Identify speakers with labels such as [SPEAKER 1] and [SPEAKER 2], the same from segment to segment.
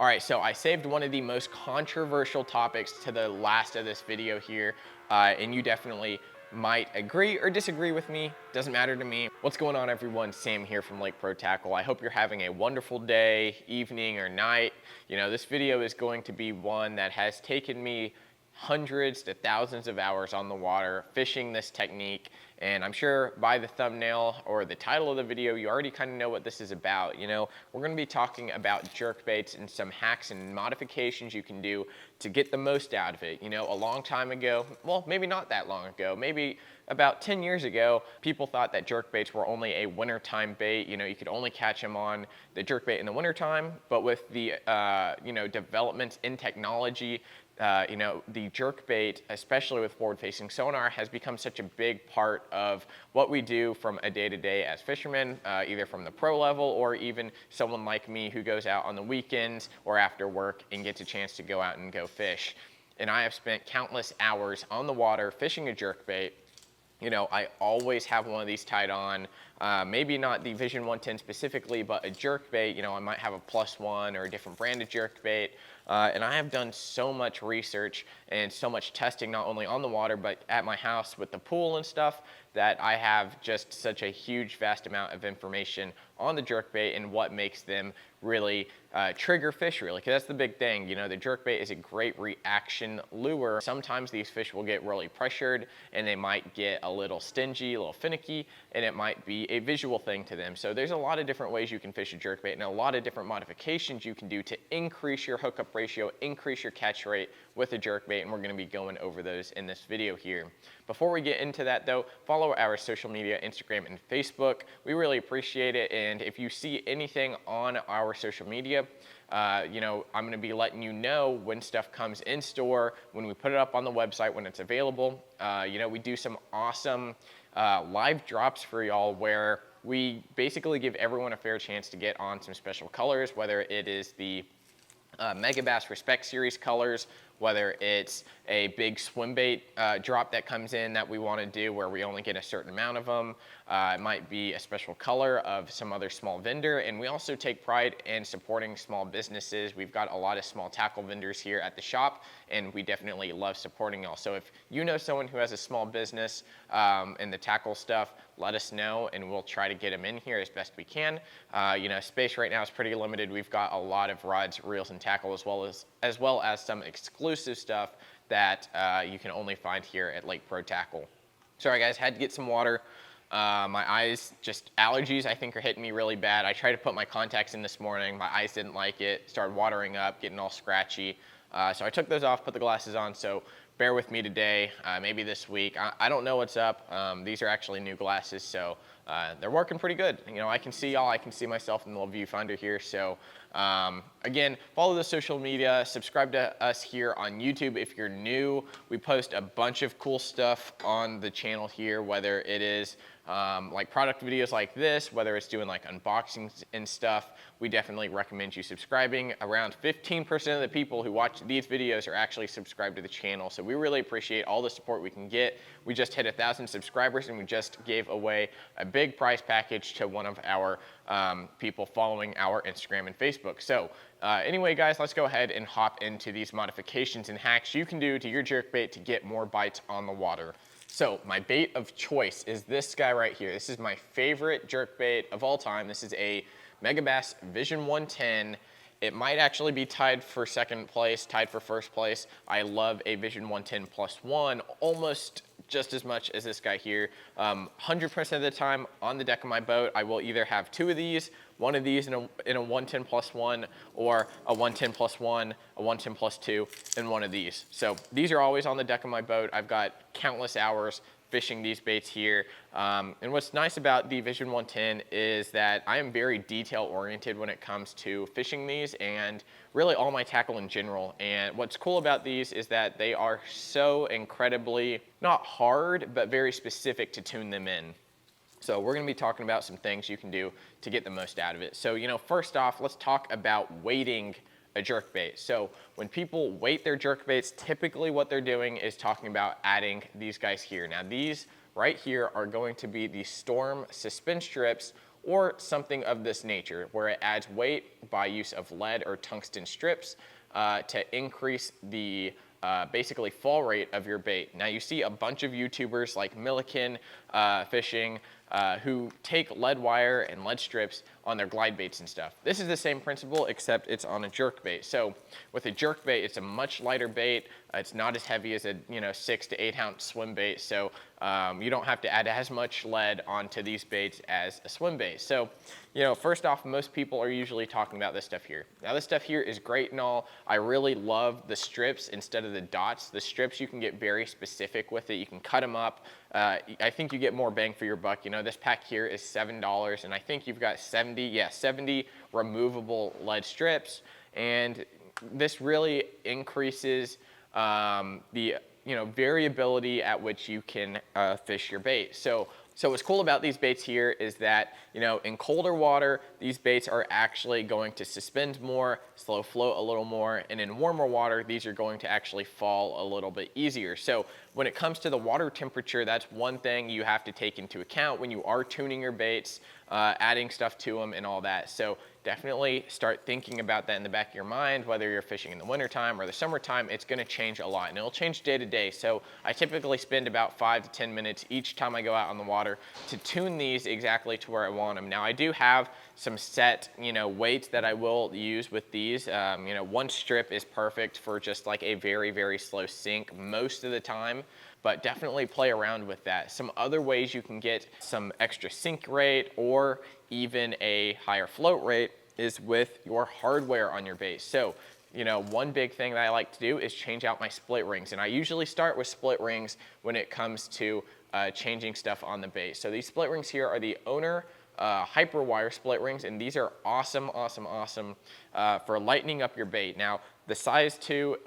[SPEAKER 1] All right, so I saved one of the most controversial topics to the last of this video here, and you definitely might agree or disagree with me. Doesn't matter to me. What's going on, everyone? Sam here from Lake Pro Tackle. I hope you're having a wonderful day, evening, or night. You know, this video is going to be one that has taken me hundreds to thousands of hours on the water fishing this technique, and I'm sure by the thumbnail or the title of the video you already kind of know what this is about. You know, we're going to be talking about jerkbaits and some hacks and modifications you can do to get the most out of it. You know, a long time ago, well, maybe not that long ago, maybe about 10 years ago, people thought that jerkbaits were only a wintertime bait. You know, you could only catch them on the jerkbait in the wintertime, but with the you know, developments in technology, you know, the jerkbait, especially with forward-facing sonar, has become such a big part of what we do from a day-to-day as fishermen, either from the pro level or even someone like me who goes out on the weekends or after work and gets a chance to go out and go fish. And I have spent countless hours on the water fishing a jerkbait. You know, I always have one of these tied on, maybe not the Vision 110 specifically, but a jerkbait. You know, I might have a +1 or a different brand of jerkbait. And I have done so much research and so much testing, not only on the water, but at my house with the pool and stuff, that I have just such a huge, vast amount of information on the jerkbait and what makes them really trigger fish, really, because that's the big thing. You know, the jerkbait is a great reaction lure. Sometimes these fish will get really pressured and they might get a little stingy, a little finicky, and it might be a visual thing to them. So there's a lot of different ways you can fish a jerkbait and a lot of different modifications you can do to increase your hookup ratio, increase your catch rate with a jerkbait, and we're going to be going over those in this video here. Before we get into that though, follow our social media, Instagram and Facebook. We really appreciate it, and if you see anything on our social media, you know, I'm going to be letting you know when stuff comes in store, when we put it up on the website, when it's available. You know, we do some awesome live drops for y'all where we basically give everyone a fair chance to get on some special colors, whether it is the Mega Bass Respect Series colors, whether it's a big swim bait drop that comes in that we want to do where we only get a certain amount of them. It might be a special color of some other small vendor, and we also take pride in supporting small businesses. We've got a lot of small tackle vendors here at the shop, and we definitely love supporting y'all. So if you know someone who has a small business in the tackle stuff, let us know and we'll try to get them in here as best we can. You know, space right now is pretty limited. We've got a lot of rods, reels, and tackle as well as some exclusive stuff that you can only find here at Lake Pro Tackle. Sorry guys, had to get some water. My eyes, just allergies I think are hitting me really bad. I tried to put my contacts in this morning. My eyes didn't like it, started watering up, getting all scratchy. So I took those off, put the glasses on, so bear with me today, maybe this week. I don't know what's up. These are actually new glasses, so they're working pretty good. You know, I can see y'all, I can see myself in the little viewfinder here. So again, follow the social media, subscribe to us here on YouTube if you're new. We post a bunch of cool stuff on the channel here, whether it is like product videos like this, whether it's doing like unboxings and stuff. We definitely recommend you subscribing. Around 15% of the people who watch these videos are actually subscribed to the channel, so we really appreciate all the support we can get. We just hit 1,000 subscribers and we just gave away a big prize package to one of our people following our Instagram and Facebook. So anyway guys, let's go ahead and hop into these modifications and hacks you can do to your jerkbait to get more bites on the water. So my bait of choice is this guy right here. This is my favorite jerkbait of all time. This is a Mega Bass Vision 110. It might actually be tied for second place, tied for first place. I love a Vision 110 +1 almost just as much as this guy here. 100% of the time on the deck of my boat, I will either have two of these, one of these in a 110 +1, or a 110 +1, a 110 +2, and one of these. So these are always on the deck of my boat. I've got countless hours fishing these baits here. And what's nice about the Vision 110 is that I am very detail oriented when it comes to fishing these and really all my tackle in general. And what's cool about these is that they are so incredibly, not hard, but very specific to tune them in. So we're gonna be talking about some things you can do to get the most out of it. So, you know, first off, let's talk about weighting a jerkbait. So when people weight their jerkbaits, typically what they're doing is talking about adding these guys here. Now these right here are going to be the Storm suspend strips or something of this nature, where it adds weight by use of lead or tungsten strips to increase the basically fall rate of your bait. Now you see a bunch of YouTubers like Milliken Fishing who take lead wire and lead strips on their glide baits and stuff. This is the same principle, except it's on a jerk bait. So with a jerk bait, it's a much lighter bait. It's not as heavy as a 6 to 8 ounce swim bait. So you don't have to add as much lead onto these baits as a swim bait. So first off, most people are usually talking about this stuff here. Now this stuff here is great and all. I really love the strips instead of the dots. The strips, you can get very specific with it. You can cut them up. I think you get more bang for your buck. This pack here is $7, and I think you've got 70 removable lead strips, and this really increases the variability at which you can fish your bait. So what's cool about these baits here is that, in colder water, these baits are actually going to suspend more, slow float a little more, and in warmer water, these are going to actually fall a little bit easier. So when it comes to the water temperature, that's one thing you have to take into account when you are tuning your baits, adding stuff to them and all that. So definitely start thinking about that in the back of your mind, whether you're fishing in the wintertime or the summertime. It's going to change a lot, and it'll change day to day. So I typically spend about 5 to 10 minutes each time I go out on the water to tune these exactly to where I want them. Now I do have some set weights that I will use with these. One strip is perfect for just like a very, very slow sink most of the time, but definitely play around with that. Some other ways you can get some extra sink rate or even a higher float rate is with your hardware on your bait. So, one big thing that I like to do is change out my split rings. And I usually start with split rings when it comes to changing stuff on the bait. So these split rings here are the Owner hyper wire split rings, and these are awesome for lightening up your bait. Now the size 2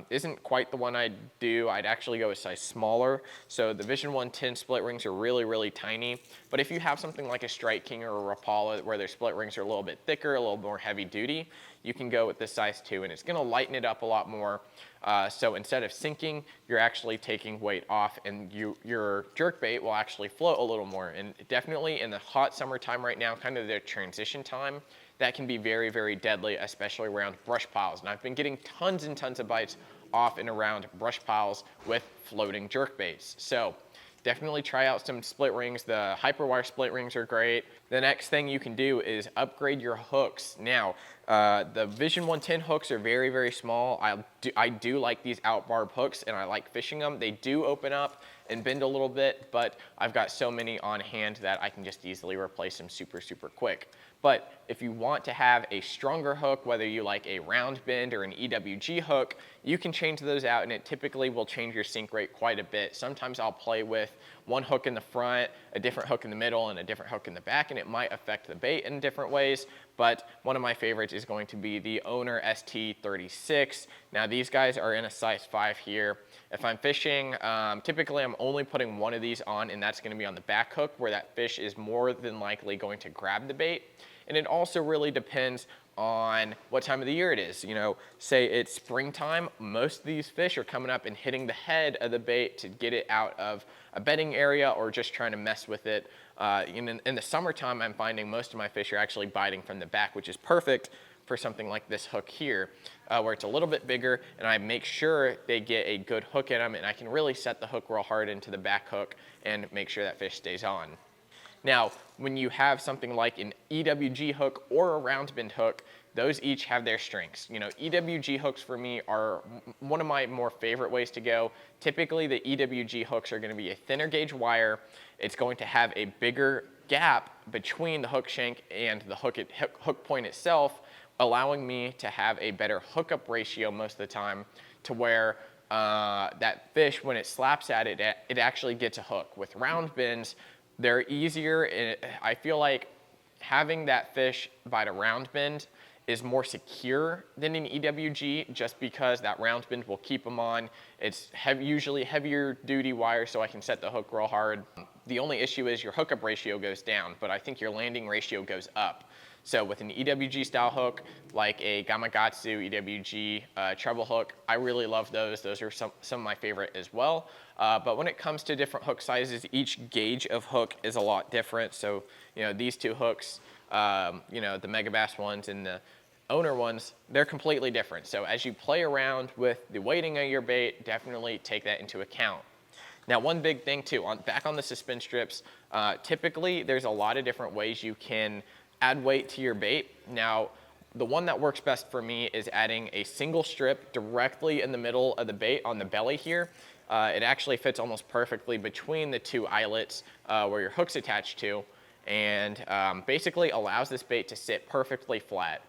[SPEAKER 1] isn't quite the one I'd do. I'd actually go a size smaller. So the Vision 110 split rings are really tiny, but if you have something like a Strike King or a Rapala where their split rings are a little bit thicker, a little more heavy duty, you can go with the size 2, and it's going to lighten it up a lot more. So instead of sinking, you're actually taking weight off, and your jerkbait will actually float a little more. And definitely in the hot summertime right now, kind of the transition time, that can be very deadly, especially around brush piles. And I've been getting tons and tons of bites off and around brush piles with floating jerkbaits. So definitely try out some split rings. The Hyperwire split rings are great. The next thing you can do is upgrade your hooks. Now, the Vision 110 hooks are very small. I do like these out barb hooks, and I like fishing them. They do open up and bend a little bit, but I've got so many on hand that I can just easily replace them super quick. But if you want to have a stronger hook, whether you like a round bend or an EWG hook, you can change those out, and it typically will change your sink rate quite a bit. Sometimes I'll play with one hook in the front, a different hook in the middle, and a different hook in the back, and it might affect the bait in different ways. But one of my favorites is going to be the Owner ST36. Now these guys are in a size 5 here. If I'm fishing, typically I'm only putting one of these on, and that's going to be on the back hook where that fish is more than likely going to grab the bait. And it also really depends on what time of the year it is. Say it's springtime, most of these fish are coming up and hitting the head of the bait to get it out of a bedding area or just trying to mess with it. In the summertime, I'm finding most of my fish are actually biting from the back, which is perfect for something like this hook here, where it's a little bit bigger, and I make sure they get a good hook in them, and I can really set the hook real hard into the back hook and make sure that fish stays on. Now, when you have something like an EWG hook or a round bend hook, those each have their strengths. EWG hooks for me are one of my more favorite ways to go. Typically, the EWG hooks are going to be a thinner gauge wire. It's going to have a bigger gap between the hook shank and the hook point itself, allowing me to have a better hookup ratio most of the time, to where that fish, when it slaps at it, it actually gets a hook. With round bends, they're easier. I feel like having that fish bite a round bend is more secure than an EWG, just because that round bend will keep them on. It's usually heavier duty wire, so I can set the hook real hard. The only issue is your hookup ratio goes down, but I think your landing ratio goes up. So with an EWG style hook, like a Gamakatsu EWG treble hook, I really love those. Those are some of my favorite as well. But when it comes to different hook sizes, each gauge of hook is a lot different. So, these two hooks, the Megabass ones and the owner ones, they're completely different. So as you play around with the weighting of your bait, definitely take that into account. Now, one big thing too, back on the suspend strips, typically there's a lot of different ways you can add weight to your bait. Now, the one that works best for me is adding a single strip directly in the middle of the bait on the belly here. It actually fits almost perfectly between the two eyelets where your hook's attached to, and basically allows this bait to sit perfectly flat.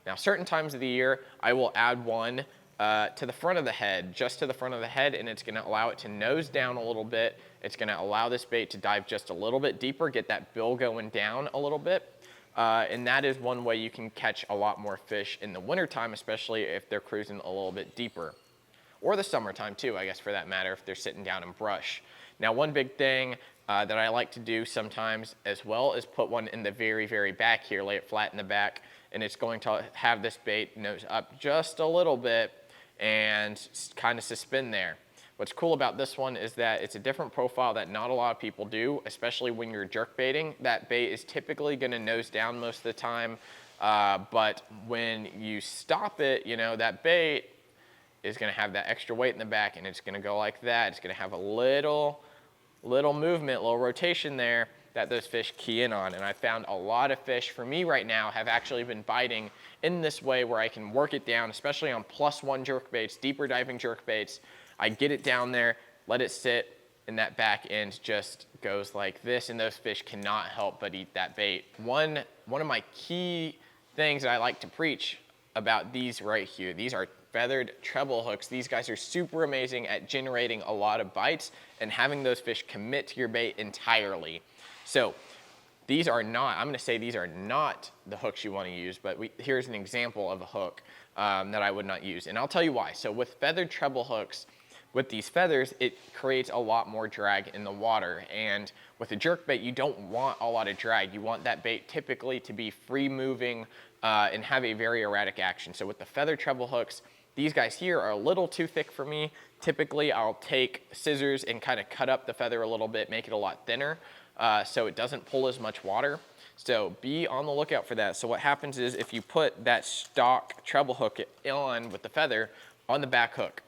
[SPEAKER 1] Now, certain times of the year, I will add one to the front of the head, just to the front of the head, and it's gonna allow it to nose down a little bit. It's gonna allow this bait to dive just a little bit deeper, get that bill going down a little bit. And that is one way you can catch a lot more fish in the wintertime, especially if they're cruising a little bit deeper. Or the summertime too, I guess, for that matter, if they're sitting down in brush. Now, one big thing that I like to do sometimes as well is put one in the very, very back here, lay it flat in the back, and it's going to have this bait nose up just a little bit and kind of suspend there. What's cool about this one is that it's a different profile that not a lot of people do, especially when you're jerk baiting. That bait is typically gonna nose down most of the time, but when you stop it, that bait is gonna have that extra weight in the back, and it's gonna go like that. It's gonna have a little movement, little rotation there that those fish key in on. And I found a lot of fish, for me right now, have actually been biting in this way where I can work it down, especially on +1 jerk baits, deeper diving jerk baits. I get it down there, let it sit, and that back end just goes like this, and those fish cannot help but eat that bait. One of my key things that I like to preach about these right here, these are feathered treble hooks. These guys are super amazing at generating a lot of bites and having those fish commit to your bait entirely. So these are not, I'm gonna say these are not the hooks you wanna use, but here's an example of a hook that I would not use. And I'll tell you why. So with feathered treble hooks, with these feathers, it creates a lot more drag in the water. And with a jerkbait, you don't want a lot of drag. You want that bait typically to be free moving and have a very erratic action. So with the feathered treble hooks, these guys here are a little too thick for me. Typically, I'll take scissors and kind of cut up the feather a little bit, make it a lot thinner, so it doesn't pull as much water. So be on the lookout for that. So what happens is if you put that stock treble hook on with the feather on the back hook,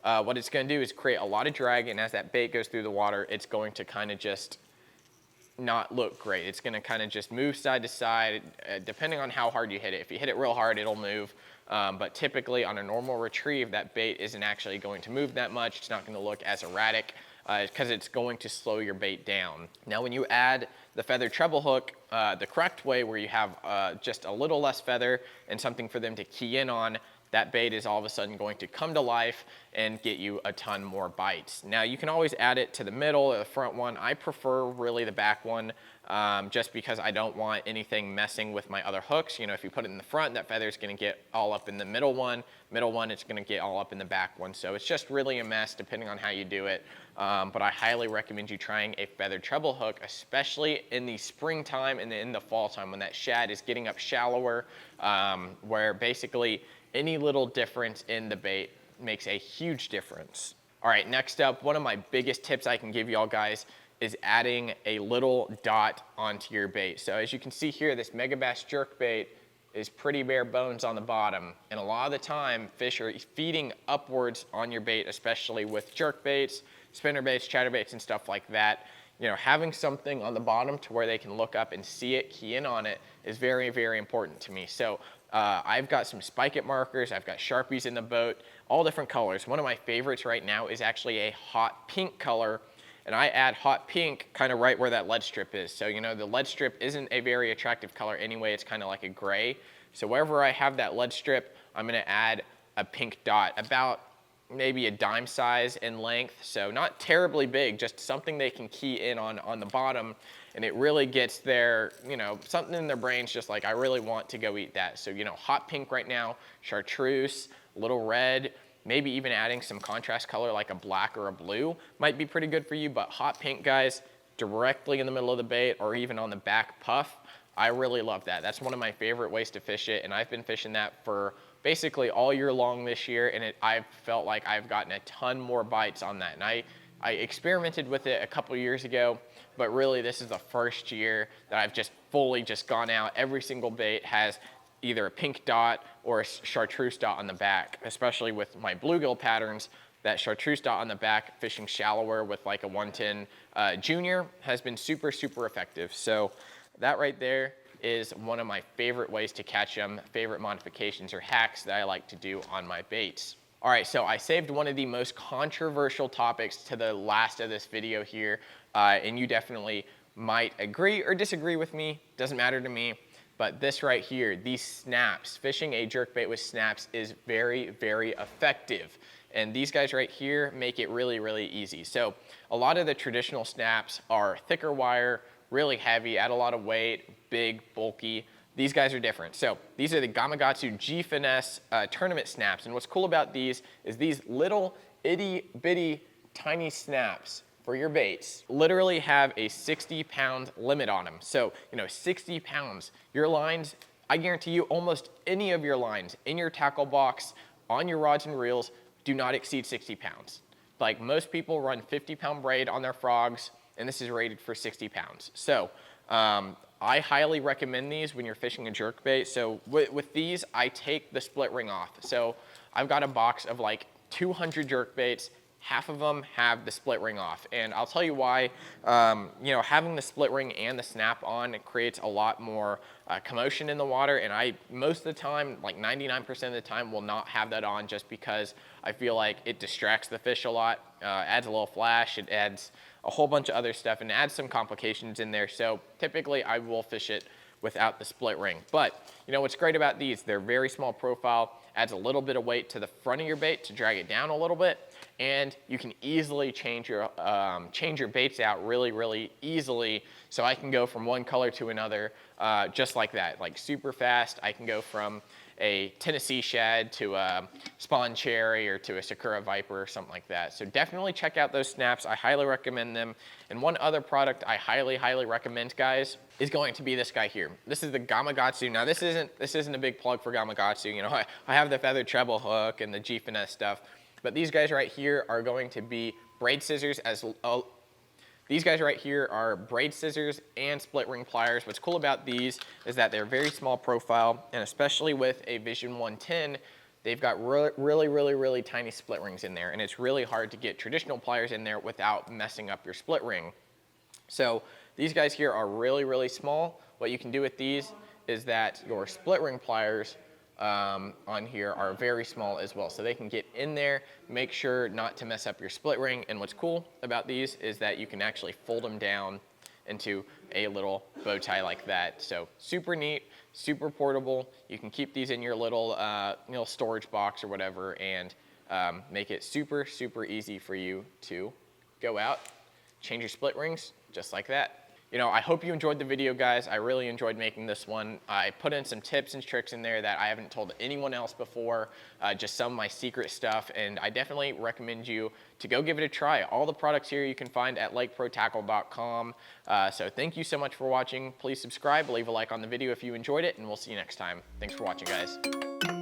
[SPEAKER 1] what it's gonna do is create a lot of drag, and as that bait goes through the water, it's going to kind of just not look great. It's gonna kind of just move side to side, depending on how hard you hit it. If you hit it real hard, it'll move. But typically on a normal retrieve, that bait isn't actually going to move that much. It's not gonna look as erratic because it's going to slow your bait down. Now, when you add the feather treble hook, the correct way, where you have just a little less feather and something for them to key in on, that bait is all of a sudden going to come to life and get you a ton more bites. Now, you can always add it to the middle or the front one. I prefer really the back one, just because I don't want anything messing with my other hooks. If you put it in the front, that feather is gonna get all up in the middle one. Middle one, it's gonna get all up in the back one. So it's just really a mess depending on how you do it. But I highly recommend you trying a feathered treble hook, especially in the springtime and in the fall time when that shad is getting up shallower, where basically any little difference in the bait makes a huge difference. All right, next up, one of my biggest tips I can give y'all guys is adding a little dot onto your bait. So as you can see here, this Megabass jerkbait is pretty bare bones on the bottom. And a lot of the time, fish are feeding upwards on your bait, especially with jerkbaits, spinnerbaits, chatterbaits, and stuff like that. Having something on the bottom to where they can look up and see it, key in on it, is very, very important to me. So I've got some Spike It markers, I've got Sharpies in the boat, all different colors. One of my favorites right now is actually a hot pink color, and I add hot pink kind of right where that lead strip is. So the lead strip isn't a very attractive color anyway, it's kind of like a gray. So wherever I have that lead strip, I'm gonna add a pink dot, about maybe a dime size in length, so not terribly big, just something they can key in on the bottom, and it really gets their, something in their brains just like, I really want to go eat that. So, hot pink right now, chartreuse, a little red, maybe even adding some contrast color like a black or a blue might be pretty good for you, but hot pink, guys, directly in the middle of the bait or even on the back puff, I really love that. That's one of my favorite ways to fish it, and I've been fishing that for basically all year long this year, and I've felt like I've gotten a ton more bites on that. And I experimented with it a couple years ago, but really this is the first year that I've just fully just gone out. Every single bait has either a pink dot or a chartreuse dot on the back, especially with my bluegill patterns. That chartreuse dot on the back, fishing shallower with like a 110 junior has been super, super effective. So that right there is one of my favorite ways to catch them, favorite modifications or hacks that I like to do on my baits. All right, so I saved one of the most controversial topics to the last of this video here, and you definitely might agree or disagree with me, doesn't matter to me, but this right here, these snaps, fishing a jerkbait with snaps is very, very effective. And these guys right here make it really, really easy. So a lot of the traditional snaps are thicker wire, really heavy, add a lot of weight, big, bulky. These guys are different. So these are the Gamakatsu G Finesse tournament snaps. And what's cool about these is these little itty bitty tiny snaps for your baits literally have a 60-pound limit on them. So, 60 pounds, your lines, I guarantee you almost any of your lines in your tackle box, on your rods and reels, do not exceed 60 pounds. Like most people run 50-pound braid on their frogs, and this is rated for 60 pounds. So I highly recommend these when you're fishing a jerkbait. So with these, I take the split ring off. So I've got a box of like 200 jerkbaits. Half of them have the split ring off. And I'll tell you why. Having the split ring and the snap on, it creates a lot more commotion in the water. And I, most of the time, like 99% of the time, will not have that on just because I feel like it distracts the fish a lot, adds a little flash, it adds a whole bunch of other stuff, and adds some complications in there. So typically I will fish it without the split ring. But what's great about these, they're very small profile, adds a little bit of weight to the front of your bait to drag it down a little bit, and you can easily change your baits out really, really easily. So I can go from one color to another just like that, like super fast. I can go from a Tennessee shad to a spawn cherry or to a Sakura viper or something like that. So definitely check out those snaps. I highly recommend them. And one other product I highly, highly recommend, guys, is going to be this guy here. This is the Gamakatsu. Now this isn't a big plug for Gamakatsu. I have the feathered treble hook and the G Finesse stuff, but these guys right here are going to be braid scissors these guys right here are braid scissors and split ring pliers. What's cool about these is that they're very small profile, and especially with a Vision 110, they've got really, really, really tiny split rings in there, and it's really hard to get traditional pliers in there without messing up your split ring. So these guys here are really, really small. What you can do with these is that your split ring pliers on here are very small as well, so they can get in there. Make sure not to mess up your split ring. And what's cool about these is that you can actually fold them down into a little bow tie like that. So super neat, super portable. You can keep these in your little storage box or whatever, and make it super, super easy for you to go out, change your split rings just like that. I hope you enjoyed the video, guys. I really enjoyed making this one. I put in some tips and tricks in there that I haven't told anyone else before, just some of my secret stuff, and I definitely recommend you to go give it a try. All the products here you can find at lakeprotackle.com. So thank you so much for watching. Please subscribe, leave a like on the video if you enjoyed it, and we'll see you next time. Thanks for watching, guys.